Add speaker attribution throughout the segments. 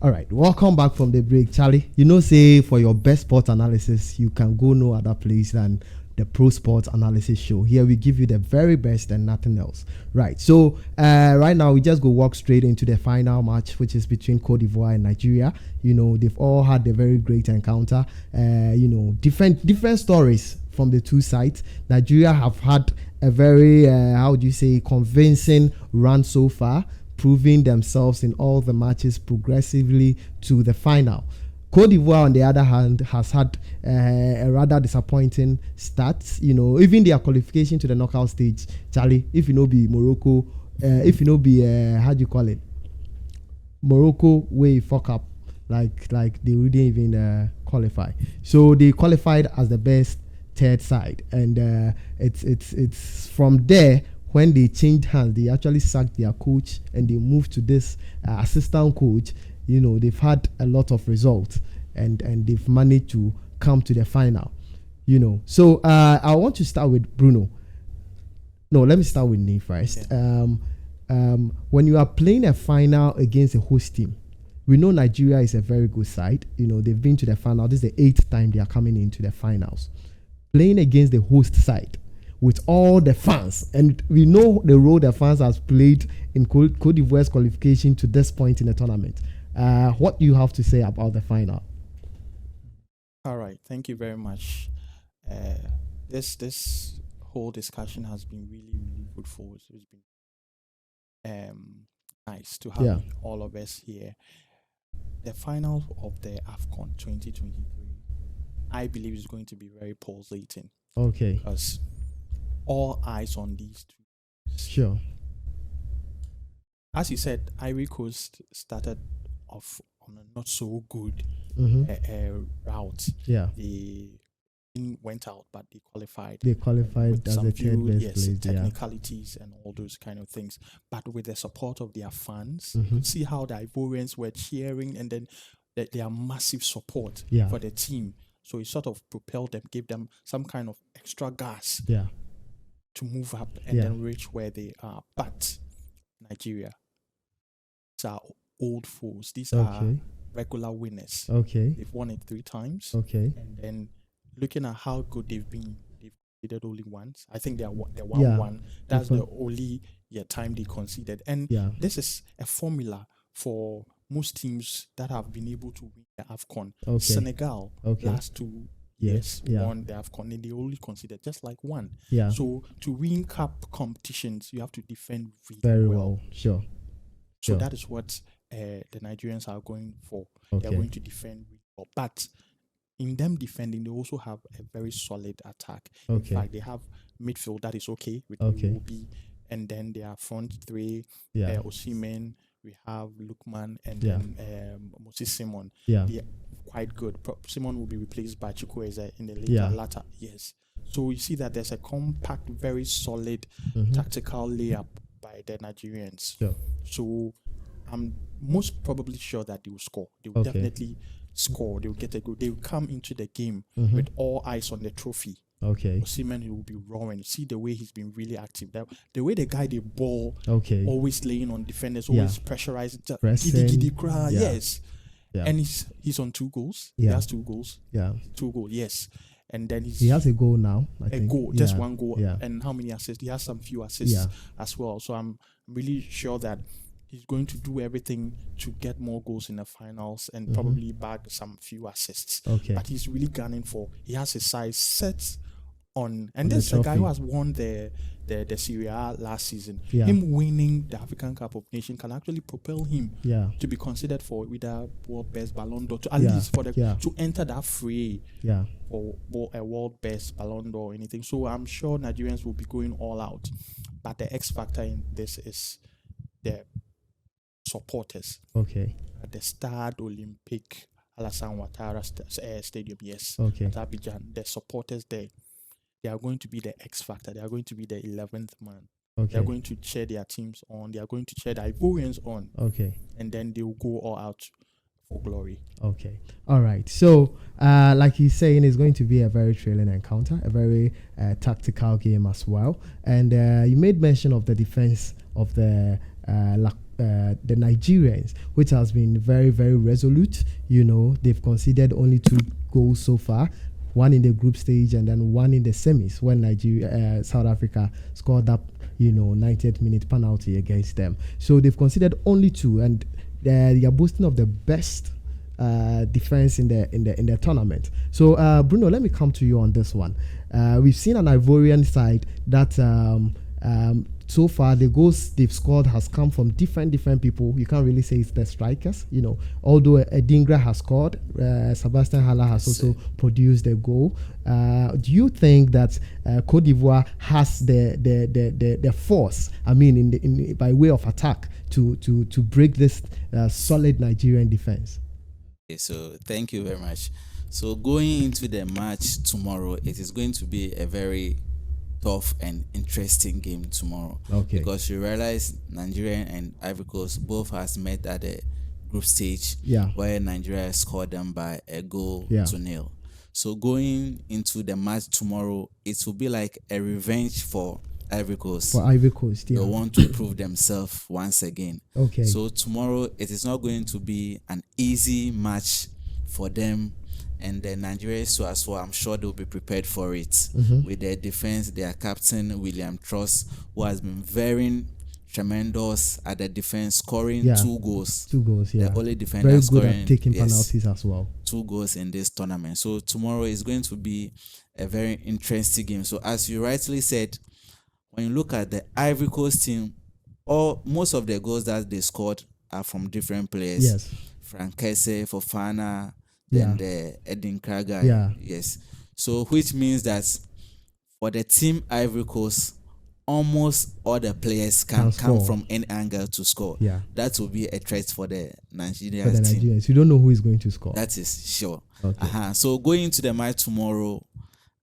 Speaker 1: All right, welcome back from the break, Charlie. You know, say for your best sports analysis, you can go no other place than the Pro Sports Analysis Show. Here we give you the very best and nothing else. Right. So right now we just go walk straight into the final match, which is between Cote d'Ivoire and Nigeria. You know, they've all had a very great encounter. You know, different stories from the two sides. Nigeria have had a very how would you say convincing run so far, proving themselves in all the matches progressively to the final. Cote d'Ivoire, on the other hand, has had a rather disappointing start. You know, even their qualification to the knockout stage, Charlie, if you know be Morocco, if you know be how do you call it? Morocco way fuck up, like they wouldn't even qualify. So they qualified as the best third side, and it's from there. When they changed hands, they actually sacked their coach and they moved to this assistant coach. You know, they've had a lot of results and they've managed to come to the final. You know, so I want to start with Bruno. No, let me start with Nate first. Yeah. When you are playing a final against a host team, we know Nigeria is a very good side. You know, they've been to the final. This is the 8th time they are coming into the finals. Playing against the host side with all the fans, and we know the role the fans has played in Cote d'Ivoire's qualification to this point in the tournament. What do you have to say about the final?
Speaker 2: All right, thank you very much. This whole discussion has been really fruitful. So it's been nice to have all of us here. The final of the AFCON 2023, I believe, is going to be very pulsating.
Speaker 1: Okay.
Speaker 2: Because all eyes on these two.
Speaker 1: Sure.
Speaker 2: As you said, Ivory Coast started off on a not so good route.
Speaker 1: Yeah.
Speaker 2: They went out, but they qualified.
Speaker 1: They qualified as the third best place.
Speaker 2: Technicalities and all those kind of things. But with the support of their fans, you could see how the Ivorians were cheering, and then their massive support for the team. So it sort of propelled them, gave them some kind of extra gas.
Speaker 1: Yeah.
Speaker 2: To move up and then reach where they are. But Nigeria, these are old foes. These are regular winners.
Speaker 1: Okay.
Speaker 2: They've won it 3 times.
Speaker 1: Okay.
Speaker 2: And then looking at how good they've been, they've conceded only once. I think they're 1-1. That's the only time they conceded. And this is a formula for most teams that have been able to win the AFCON. Senegal, last 2 years, won the AFCON, and they only considered just like one.
Speaker 1: Yeah.
Speaker 2: So to win cup competitions, you have to defend
Speaker 1: very well. Sure.
Speaker 2: So that is what the Nigerians are going for. They are going to defend really well. But in them defending, they also have a very solid attack. In fact, they have midfield that is okay with Iwobi, and then their front three, Osimhen, we have Lukman, and then Moses Simon. Yeah. They are quite good. Simon will be replaced by Chukwueze in the latter years. So you see that there's a compact, very solid tactical layup by the Nigerians. Yeah. So I'm most probably sure that they will score. They will definitely score. They will get a goal. They will come into the game with all eyes on the trophy. Osimhen will be roaring. See the way he's been really active. The way the guy they ball, always laying on defenders, always pressurizing. Giddy cry, yes. Yeah. And he's on 2 goals. He has 2 goals. Yeah. 2 goals, yes. And then he
Speaker 1: has a goal now. I think.
Speaker 2: Goal, just 1 goal. Yeah. And how many assists? He has some few assists as well. So I'm really sure that he's going to do everything to get more goals in the finals and probably bag some few assists. But he's really gunning for. He has his size set on, and this is a guy who has won the Serie A last season. Him winning the African Cup of Nations can actually propel him to be considered for either world best Ballon d'Or, at least for the to enter that fray for a world best Ballon d'Or or anything. So I'm sure Nigerians will be going all out. But the X factor in this is the supporters. At the Stade Olympique Alhassan Outarra Stadium, at Abidjan, the supporters there. They are going to be the X factor. They are going to be the 11th man. They are going to cheer their teams on. They are going to cheer the Ivorians on. And then they will go all out for glory. All
Speaker 1: right. So, like he's saying, it's going to be a very thrilling encounter, a very tactical game as well. And you made mention of the defense of the the Nigerians, which has been very, very resolute. They've conceded only 2 goals so far, one in the group stage and then one in the semis when South Africa scored that 90th minute penalty against them. So they've conceded only 2, and they are boasting of the best defense in the tournament. So Bruno, let me come to you on this one. We've seen an Ivorian side that so far the goals they've scored has come from different people. You can't really say it's the strikers, although Edingra has scored, Sebastian Haller has also produced a goal. Do you think that Cote d'Ivoire has the force, by way of attack to break this solid Nigerian defense?
Speaker 3: Okay, so thank you very much. So going into the match tomorrow, it is going to be a very tough and interesting game tomorrow.
Speaker 1: Okay.
Speaker 3: Because you realize Nigeria and Ivory Coast both has met at the group stage, where Nigeria scored them by a goal to 0. So going into the match tomorrow, it will be like a revenge for Ivory Coast.
Speaker 1: For Ivory Coast,
Speaker 3: They want to prove themselves once again.
Speaker 1: Okay.
Speaker 3: So tomorrow, it is not going to be an easy match for them. And the Nigerians too as well, I'm sure they'll be prepared for it. With their defense, their captain, William Truss, who has been very tremendous at the defense, scoring 2 goals.
Speaker 1: 2 goals,
Speaker 3: The only defender
Speaker 1: very good
Speaker 3: scoring,
Speaker 1: at taking penalties as well.
Speaker 3: 2 goals in this tournament. So tomorrow is going to be a very interesting game. So as you rightly said, when you look at the Ivory Coast team, most of the goals that they scored are from different players.
Speaker 1: Yes.
Speaker 3: Frankese, Fofana, then the Edingra guy. Yes. So which means that for the team Ivory Coast, almost all the players can come from any angle to score. That will be a threat for the Nigerian team.
Speaker 1: You don't know who is going to score.
Speaker 3: That is sure.
Speaker 1: Okay.
Speaker 3: So going into the match tomorrow,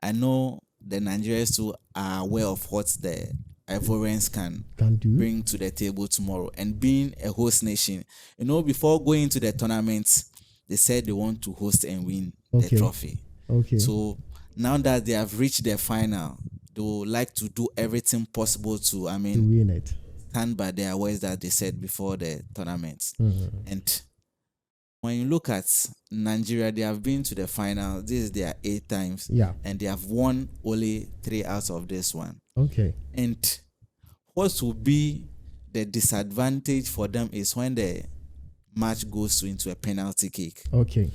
Speaker 3: I know the Nigerians too are aware of what the Ivorians can bring to the table tomorrow. And being a host nation, before going into the tournament, they said they want to host and win the trophy.
Speaker 1: Okay.
Speaker 3: So now that they have reached the final, they would like to do everything possible to
Speaker 1: win it.
Speaker 3: Stand by their words that they said before the tournament. And when you look at Nigeria, they have been to the final. This is their 8th times. And they have won only 3 out of this one.
Speaker 1: Okay.
Speaker 3: And what will be the disadvantage for them is when the match goes into a penalty kick.
Speaker 1: Okay.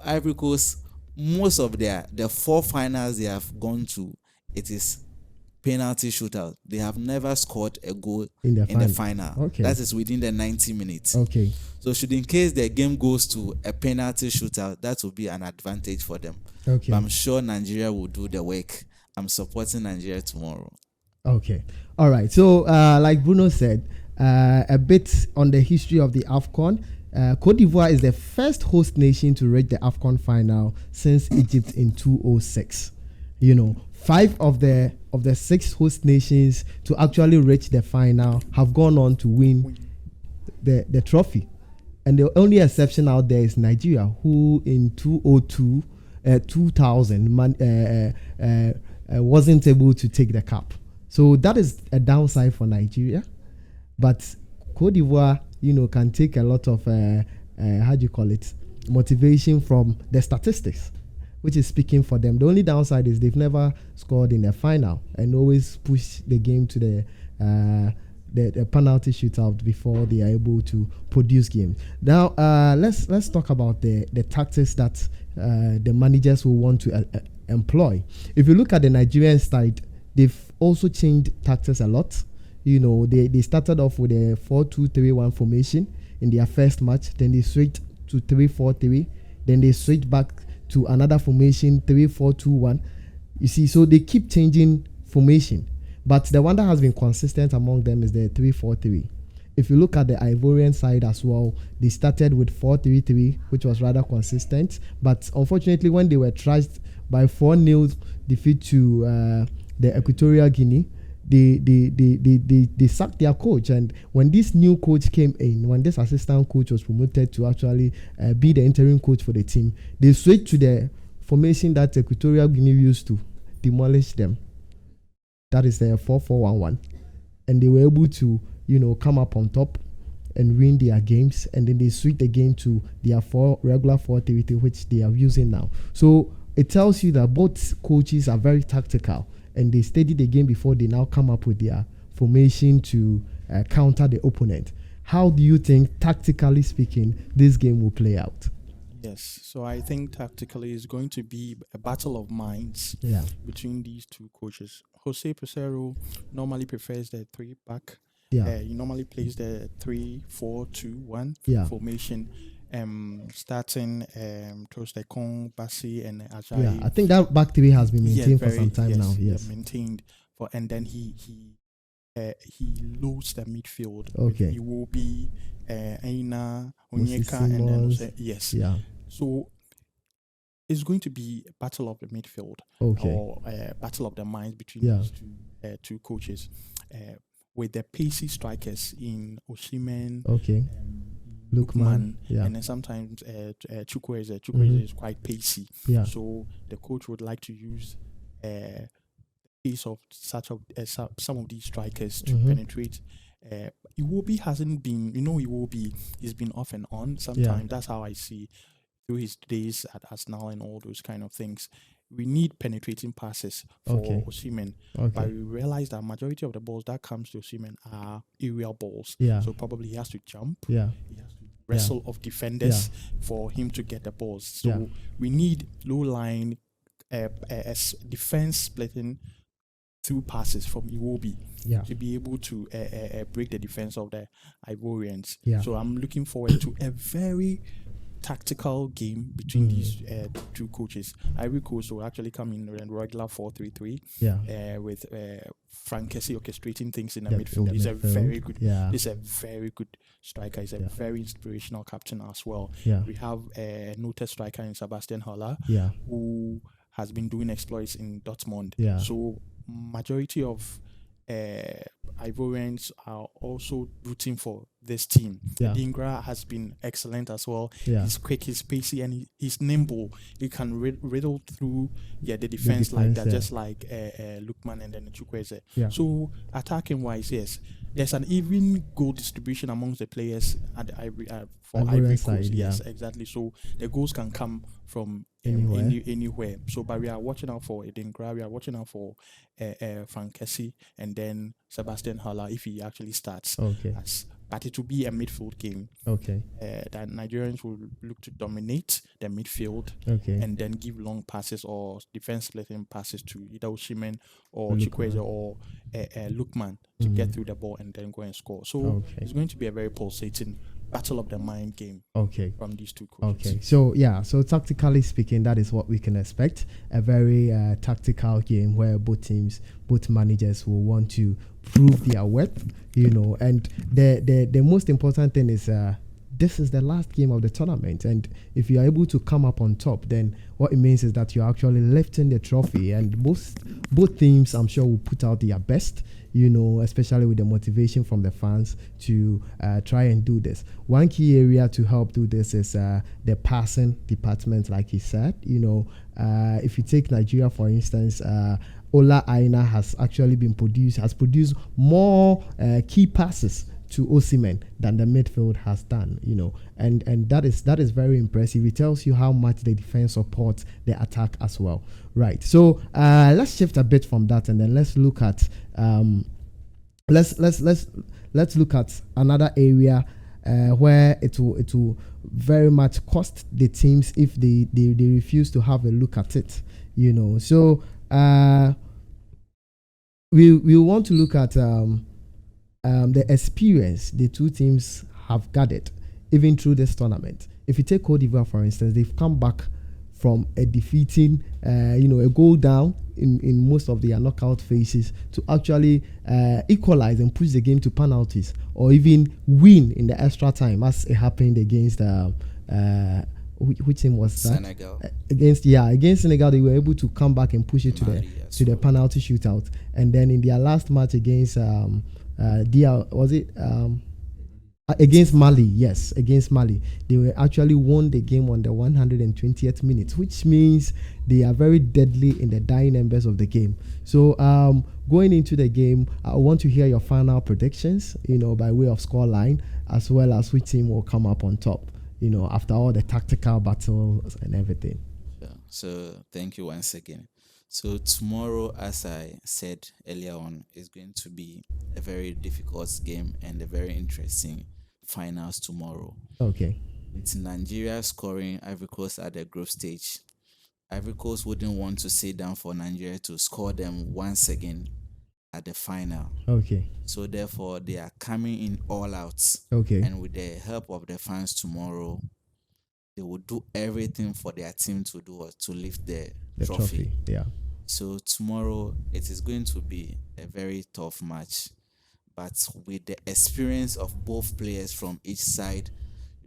Speaker 3: Ivory Coast, most of the 4 finals they have gone to, it is penalty shootout. They have never scored a goal in the final.
Speaker 1: Okay.
Speaker 3: That is within the 90 minutes.
Speaker 1: Okay.
Speaker 3: So should in case the game goes to a penalty shootout, that will be an advantage for them.
Speaker 1: Okay.
Speaker 3: But I'm sure Nigeria will do the work. I'm supporting Nigeria tomorrow.
Speaker 1: Okay. All right. So like Bruno said, a bit on the history of the AFCON. Cote d'Ivoire is the first host nation to reach the AFCON final since Egypt in 2006. 5 of the 6 host nations to actually reach the final have gone on to win the trophy. And the only exception out there is Nigeria, who in 2000 wasn't able to take the cup. So that is a downside for Nigeria. But Cote d'Ivoire, can take a lot of motivation from the statistics, which is speaking for them. The only downside is they've never scored in the final and always push the game to the penalty shootout before they are able to produce games. Now let's talk about the tactics that the managers will want to employ. If you look at the Nigerian side, they've also changed tactics a lot. They started off with a 4-2-3-1 formation in their first match. Then they switched to 3-4-3. Then they switched back to another formation, 3-4-2-1. You see, so they keep changing formation. But the one that has been consistent among them is the 3-4-3. If you look at the Ivorian side as well, they started with 4-3-3, which was rather consistent. But unfortunately, when they were trashed by 4-0 defeat to the Equatorial Guinea, they sacked their coach. And when this new coach came in, when this assistant coach was promoted to actually be the interim coach for the team, they switched to the formation that Equatorial Guinea used to demolish them. That is the 4-4-1-1. And they were able to, come up on top and win their games, and then they switch the game to their regular 4-3-3, which they are using now. So it tells you that both coaches are very tactical, and they study the game before they now come up with their formation to counter the opponent. How do you think, tactically speaking, this game will play out?
Speaker 2: Yes, so I think tactically it's going to be a battle of minds between these two coaches. Jose Pesero normally prefers the 3-back. He normally plays the 3-4-2-1 formation. Starting Trostekong, Bassi, and Ajayi.
Speaker 1: Yeah, I think that back three has been maintained for some time now. Yes,
Speaker 2: maintained and then he loads the midfield.
Speaker 1: Okay,
Speaker 2: he will be Aina, Onyeka, and then So it's going to be a battle of the midfield, or a battle of the minds between these two coaches, with the pacey strikers in Osimhen, Lookman, and then sometimes Chukwueze. Chukwueze is quite pacey, so the coach would like to use pace of some of these strikers to penetrate. Iwobi hasn't been, he's been off and on sometimes. That's how I see through his days at Arsenal and all those kind of things. We need penetrating passes for Osimhen, but we realize that majority of the balls that comes to Osimhen are aerial balls. So probably he has to jump. He has to wrestle off defenders for him to get the balls. So we need low line defense splitting through passes from Iwobi to be able to break the defense of the Ivorians. So I'm looking forward to a very tactical game between these two coaches. Ivory Coast will actually come in a regular 4-3-3 with Frank Kessie orchestrating things in the midfield. He's a very good. He's a very good striker. He's a very inspirational captain as well. We have a noted striker in Sebastian Haller, who has been doing exploits in Dortmund. So majority of Ivorians are also rooting for this team. Dingra has been excellent as well. He's quick, he's pacey, and he's nimble. He can riddle through the defense like that, just like Lookman and then Chukwueze. So attacking wise, yes, there's an even goal distribution amongst the players at the Ivory Coast. Yes, exactly. So the goals can come from anywhere. So, but we are watching out for Dingra, we are watching out for Frank Kessie, and then Sebastian Haller if he actually starts. But it will be a midfield game. That Nigerians will look to dominate the midfield and then give long passes or defense splitting passes to either Osimhen or Chukwueze or Lookman to get through the ball and then go and score. So it's going to be a very pulsating battle of the mind game from these two coaches.
Speaker 1: So tactically speaking, that is what we can expect. A very tactical game where both managers will want to prove their worth, and the most important thing is this is the last game of the tournament, and if you are able to come up on top, then what it means is that you're actually lifting the trophy, and both teams, I'm sure, will put out their best, especially with the motivation from the fans to try and do this. One key area to help do this is the passing department, like he said. If you take Nigeria, for instance, Ola Aina has produced more key passes to Osimhen than the midfield has done, and that is very impressive. It tells you how much the defense supports the attack as well, right? So let's shift a bit from that, and then let's look at let's look at another area where it will very much cost the teams if they refuse to have a look at it, So we want to look at the experience the two teams have gathered even through this tournament. If you take Cote d'Ivoire, for instance, they've come back from a defeating, a goal down in most of their knockout phases to actually equalize and push the game to penalties, or even win in the extra time, as it happened against which team was that?
Speaker 3: Senegal.
Speaker 1: Against Senegal, they were able to come back and push it to the penalty shootout. And then in their last match against DR, was it Against Mali, yes, against Mali. They were actually won the game on the 120th minute, which means they are very deadly in the dying embers of the game. So going into the game, I want to hear your final predictions, by way of score line, as well as which team will come up on top, after all the tactical battles and everything.
Speaker 3: Yeah. So thank you once again. So tomorrow, as I said earlier on, is going to be a very difficult game and a very interesting finals tomorrow.
Speaker 1: Okay.
Speaker 3: It's Nigeria scoring Ivory Coast at the group stage. Ivory Coast wouldn't want to sit down for Nigeria to score them once again at the final.
Speaker 1: Okay.
Speaker 3: So therefore, they are coming in all out.
Speaker 1: Okay.
Speaker 3: And with the help of the fans tomorrow, they will do everything for their team to do to lift the trophy.
Speaker 1: Yeah.
Speaker 3: So tomorrow, it is going to be a very tough match. But with the experience of both players from each side,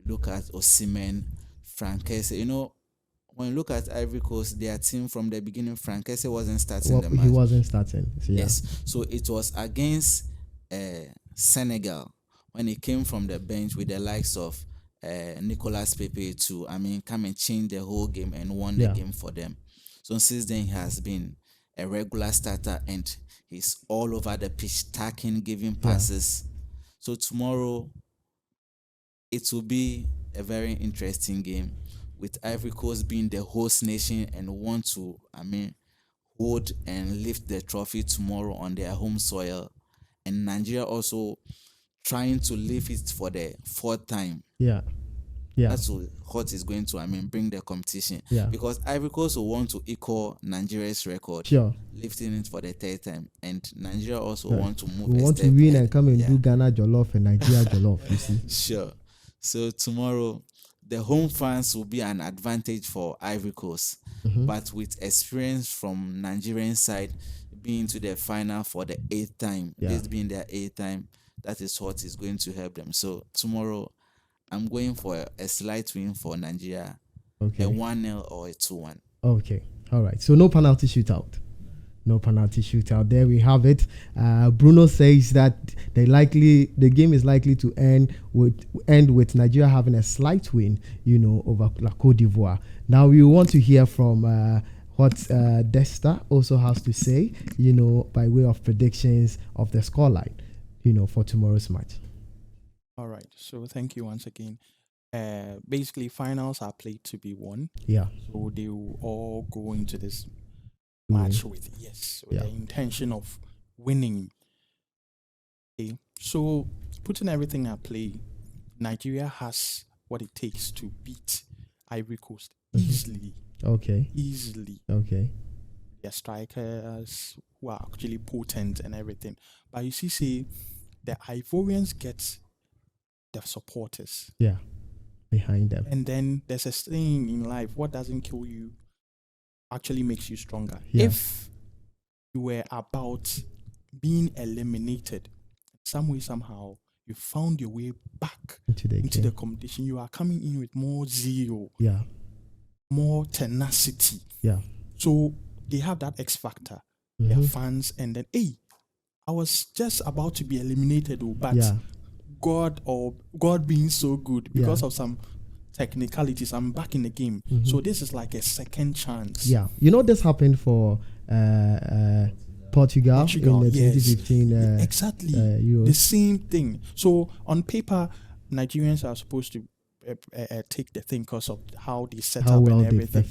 Speaker 3: look at Osimhen, Frankese. When you look at Ivory Coast, their team from the beginning, Frankese wasn't starting the match.
Speaker 1: He wasn't starting. So yeah.
Speaker 3: Yes. So it was against Senegal when he came from the bench with the likes of Nicolas Pepe to, come and change the whole game and won the game for them. So since then, he has been a regular starter and he's all over the pitch, tacking, giving passes. So tomorrow, it will be a very interesting game with Ivory Coast being the host nation and want to, hold and lift the trophy tomorrow on their home soil. And Nigeria also trying to lift it for the fourth time.
Speaker 1: Yeah. Yeah.
Speaker 3: That's what is going to, bring the competition.
Speaker 1: Yeah.
Speaker 3: Because Ivory Coast will want to equal Nigeria's record.
Speaker 1: Sure.
Speaker 3: Lifting it for the third time. And Nigeria also want to move
Speaker 1: We want to win and come and do Ghana Jollof and Nigeria Jollof, you see.
Speaker 3: Sure. So tomorrow, the home fans will be an advantage for Ivory Coast.
Speaker 1: Mm-hmm.
Speaker 3: But with experience from Nigerian side being to the final for the 8th time, this being their 8th time, that is what is going to help them. So tomorrow, I'm going for a slight win for Nigeria.
Speaker 1: Okay.
Speaker 3: A 1-0 or a 2-1.
Speaker 1: Okay. All right. So no penalty shootout. No penalty shootout. There we have it. Bruno says that the game is likely to end with Nigeria having a slight win, over La Cote d'Ivoire. Now we want to hear from what Desta also has to say, by way of predictions of the scoreline, for tomorrow's match.
Speaker 2: All right. So thank you once again. Basically, finals are played to be won.
Speaker 1: Yeah.
Speaker 2: So they will all go into this match with the intention of winning. Okay. So putting everything at play, Nigeria has what it takes to beat Ivory Coast easily.
Speaker 1: Okay.
Speaker 2: Easily.
Speaker 1: Okay.
Speaker 2: Their strikers who are actually potent and everything. But you see, the Ivorians get the supporters.
Speaker 1: Yeah. Behind them.
Speaker 2: And then there's a saying in life, what doesn't kill you actually makes you stronger.
Speaker 1: Yeah.
Speaker 2: If you were about being eliminated, some way, somehow, you found your way back into the competition, you are coming in with more zeal, more tenacity.
Speaker 1: Yeah.
Speaker 2: So they have that X factor, their fans, and then, I was just about to be eliminated, but God being so good because of some technicalities, I'm back in the game. So this is like a second chance.
Speaker 1: Yeah. This happened for Portugal in the 2015
Speaker 2: exactly
Speaker 1: Euros.
Speaker 2: The same thing. So on paper, Nigerians are supposed to take the thing because of how they set up
Speaker 1: well
Speaker 2: and everything.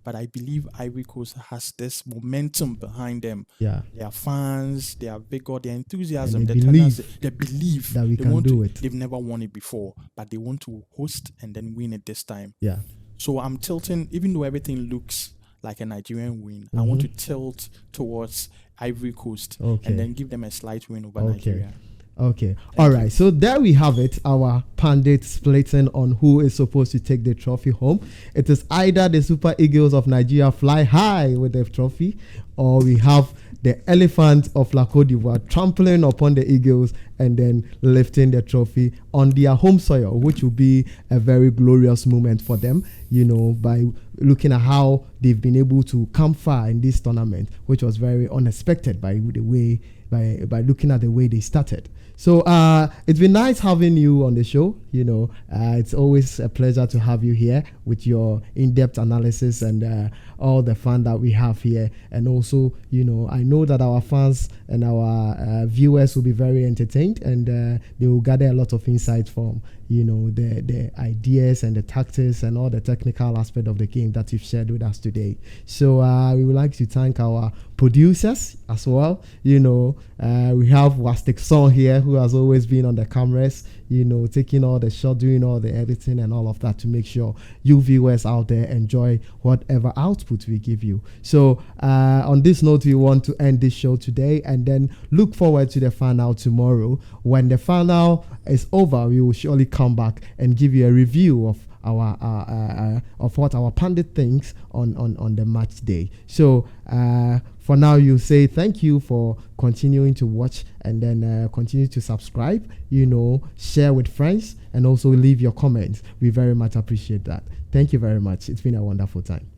Speaker 1: But
Speaker 2: I believe Ivory Coast has this momentum behind them.
Speaker 1: Yeah,
Speaker 2: their fans, their vigor, their enthusiasm,
Speaker 1: they
Speaker 2: believe
Speaker 1: that we can do it.
Speaker 2: They've never won it before, but they want to host and then win it this time.
Speaker 1: Yeah.
Speaker 2: So I'm tilting, even though everything looks like a Nigerian win, I want to tilt towards Ivory Coast and then give them a slight win over Nigeria.
Speaker 1: Okay. All right. So there we have it. Our pundit splitting on who is supposed to take the trophy home. It is either the Super Eagles of Nigeria fly high with the trophy, or we have the Elephants of Cote d'Ivoire trampling upon the Eagles and then lifting the trophy on their home soil, which will be a very glorious moment for them, by looking at how they've been able to come far in this tournament, which was very unexpected by looking at the way they started. So it's been nice having you on the show. It's always a pleasure to have you here with your in-depth analysis and all the fun that we have here. And also, I know that our fans and our viewers will be very entertained, and they will gather a lot of insight from the ideas and the tactics and all the technical aspect of the game that you've shared with us today. So we would like to thank our producers as well. We have Wastik Song here, who has always been on the cameras, taking all the shot, doing all the editing and all of that to make sure you viewers out there enjoy whatever output we give you. So on this note, we want to end this show today and then look forward to the final tomorrow. When the final is over, we will surely come back and give you a review of of what our pundit thinks on the match day. So for now, you say thank you for continuing to watch, and then continue to subscribe, share with friends, and also leave your comments. We very much appreciate that. Thank you very much. It's been a wonderful time.